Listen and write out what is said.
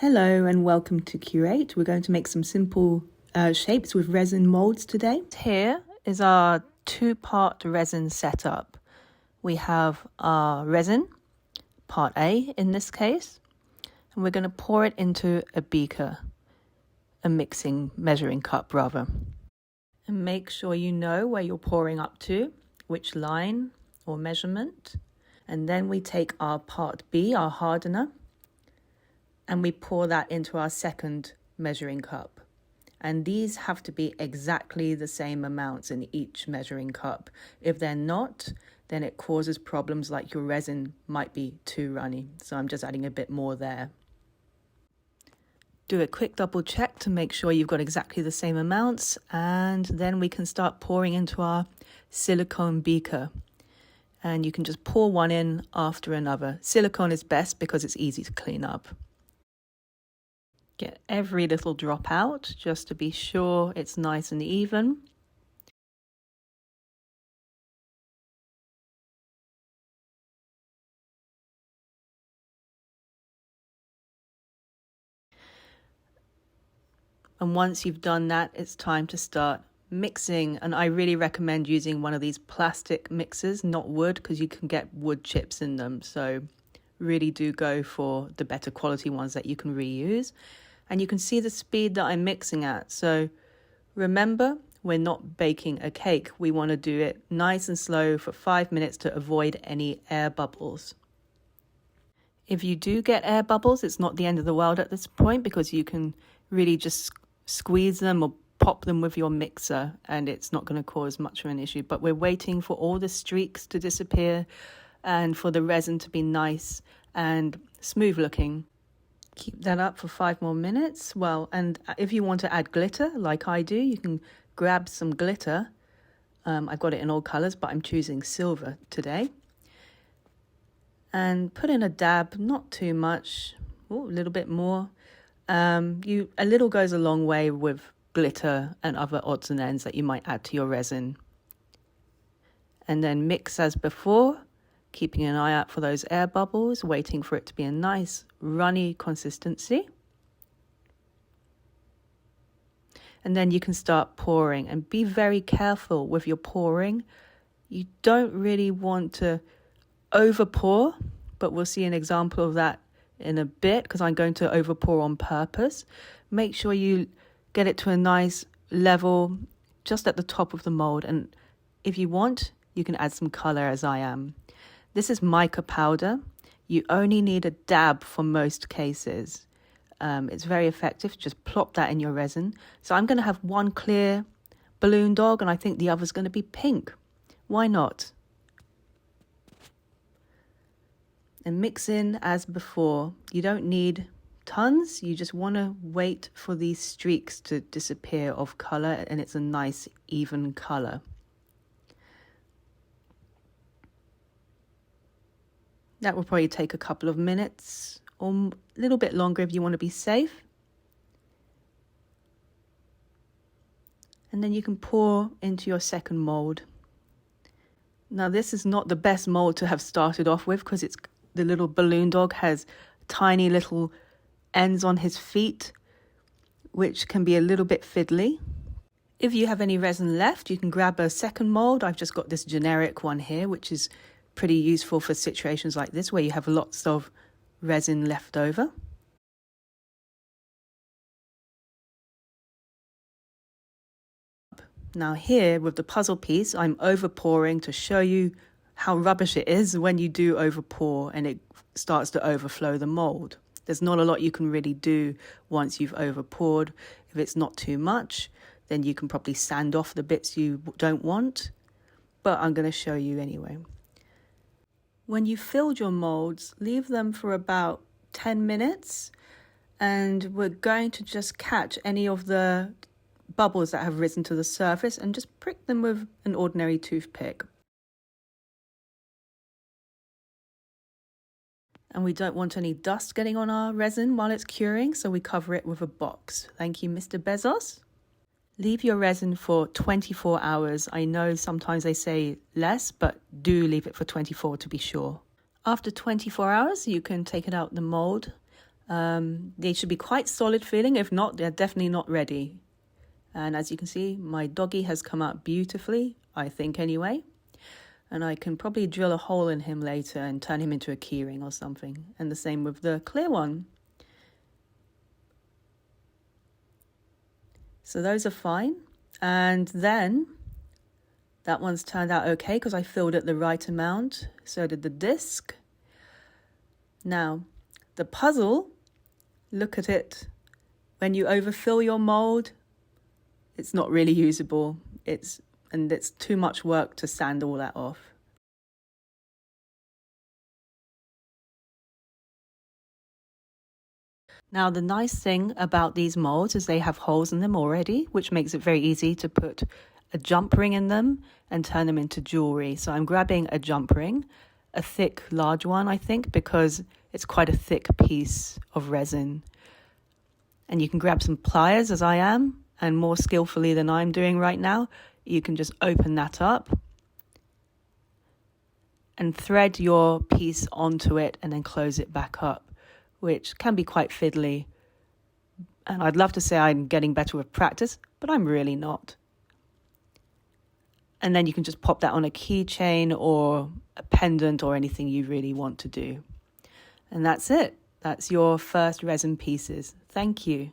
Hello and welcome to Curate. We're going to make some simple shapes with resin molds today. Here is our two-part resin setup. We have our resin, part A in this case, and we're going to pour it into a beaker, a measuring cup rather. And make sure you know where you're pouring up to, which line or measurement. And then we take our part B, our hardener, and we pour that into our second measuring cup. And these have to be exactly the same amounts in each measuring cup. If they're not, then it causes problems like your resin might be too runny. So I'm just adding a bit more there. Do a quick double check to make sure you've got exactly the same amounts, and then we can start pouring into our silicone beaker. And you can just pour one in after another. Silicone is best because it's easy to clean up. Get every little drop out just to be sure it's nice and even. And once you've done that, it's time to start mixing. And I really recommend using one of these plastic mixers, not wood, because you can get wood chips in them. So really do go for the better quality ones that you can reuse. And you can see the speed that I'm mixing at. So remember, we're not baking a cake. We want to do it nice and slow for 5 minutes to avoid any air bubbles. If you do get air bubbles, it's not the end of the world at this point, because you can really just squeeze them or pop them with your mixer and it's not going to cause much of an issue. But we're waiting for all the streaks to disappear and for the resin to be nice and smooth looking. Keep that up for 5 more minutes. Well, and if you want to add glitter like I do, you can grab some glitter. I've got it in all colors, but I'm choosing silver today. And put in a dab, not too much, a little bit more. A little goes a long way with glitter and other odds and ends that you might add to your resin. And then mix as before, keeping an eye out for those air bubbles, waiting for it to be a nice runny consistency. And then you can start pouring, and be very careful with your pouring. You don't really want to over pour, but we'll see an example of that in a bit because I'm going to over pour on purpose. Make sure you get it to a nice level just at the top of the mold, and if you want, you can add some color as I am. This is mica powder. You only need a dab for most cases. It's very effective. Just plop that in your resin. So I'm going to have one clear balloon dog, and I think the other's going to be pink. Why not? And mix in as before. You don't need tons. You just want to wait for these streaks to disappear of color, and it's a nice even color. That will probably take a couple of minutes or a little bit longer if you want to be safe. And then you can pour into your second mold. Now this is not the best mold to have started off with because the little balloon dog has tiny little ends on his feet, which can be a little bit fiddly. If you have any resin left, you can grab a second mold. I've just got this generic one here, which is pretty useful for situations like this where you have lots of resin left over. Now here with the puzzle piece, I'm over pouring to show you how rubbish it is when you do over pour and it starts to overflow the mold. There's not a lot you can really do once you've over poured. If it's not too much, then you can probably sand off the bits you don't want, but I'm going to show you anyway. When you've filled your molds, leave them for about 10 minutes, and we're going to just catch any of the bubbles that have risen to the surface and just prick them with an ordinary toothpick. And we don't want any dust getting on our resin while it's curing, so we cover it with a box. Thank you, Mr. Bezos. Leave your resin for 24 hours. I know sometimes they say less, but do leave it for 24 to be sure. After 24 hours, you can take it out the mold. They should be quite solid feeling. If not, they're definitely not ready. And as you can see, my doggy has come out beautifully, I think anyway. And I can probably drill a hole in him later and turn him into a keyring or something. And the same with the clear one. So those are fine. And then that one's turned out okay because I filled it the right amount. So did the disc. Now, the puzzle, look at it. When you overfill your mold, it's not really usable. It's too much work to sand all that off. Now, the nice thing about these molds is they have holes in them already, which makes it very easy to put a jump ring in them and turn them into jewelry. So I'm grabbing a jump ring, a thick, large one, I think, because it's quite a thick piece of resin. And you can grab some pliers, as I am, and more skillfully than I'm doing right now, you can just open that up and thread your piece onto it and then close it back up, which can be quite fiddly. And I'd love to say I'm getting better with practice, but I'm really not. And then you can just pop that on a keychain or a pendant or anything you really want to do. And that's it. That's your first resin pieces. Thank you.